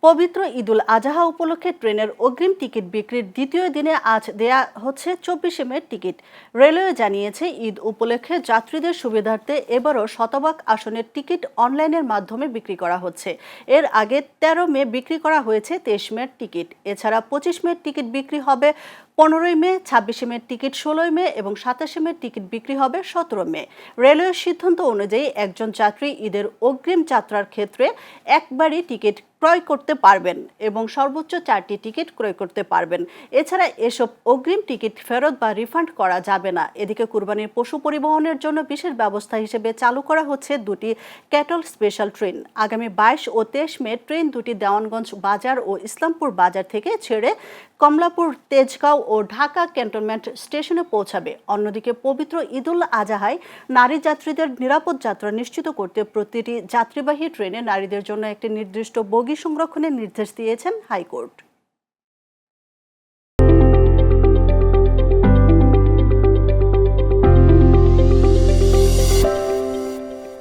পবিত্র ঈদুল আজহা উপলক্ষে ট্রেনের অগ্রিম টিকিট বিক্রির দ্বিতীয় দিনে আজ দেয়া হচ্ছে 24শে মে টিকিট। রেলওয়ে জানিয়েছে, ঈদ উপলক্ষে যাত্রীদের সুবিধার্থে এবারও শতভাগ আসনের টিকিট অনলাইনের মাধ্যমে বিক্রি করা হচ্ছে। এর আগে 13 মে বিক্রি করা হয়েছে 23 মের টিকিট। এছাড়া 25 মের টিকিট বিক্রি হবে 15 মে, 26 মের টিকিট 16 মে এবং 27 মের টিকিট বিক্রি হবে 17 মে। রেলওয়ের সিদ্ধান্ত অনুযায়ী একজন যাত্রী ঈদের অগ্রিম যাত্রার ক্ষেত্রে একবারই টিকিট ক্রয় করতে পারবেন এবং সর্বোচ্চ 4টি টিকিট ক্রয় করতে পারবেন। এছাড়া এসব অগ্রিম টিকিট ফেরত বা রিফান্ড করা যাবে না। এদিকে কুরবানির পশু পরিবহনের জন্য বিশেষ ব্যবস্থা হিসেবে চালু করা হচ্ছে দুটি ক্যাটল স্পেশাল ট্রেন। আগামী 22 ও 23 মে ট্রেন দুটি দেওয়ানগঞ্জ বাজার ও ইসলামপুর বাজার থেকে ছেড়ে কমলাপুর, তেজগাঁও ও ঢাকা ক্যান্টনমেন্ট স্টেশনে পৌঁছাবে। অন্যদিকে পবিত্র ঈদুল আজহায় নারী যাত্রীদের নিরাপদ যাত্রা নিশ্চিত করতে প্রতিটি যাত্রীবাহী ট্রেনে নারীদের জন্য একটি নির্দিষ্ট বগি সংরক্ষণের নির্দেশ দিয়েছেন হাইকোর্ট।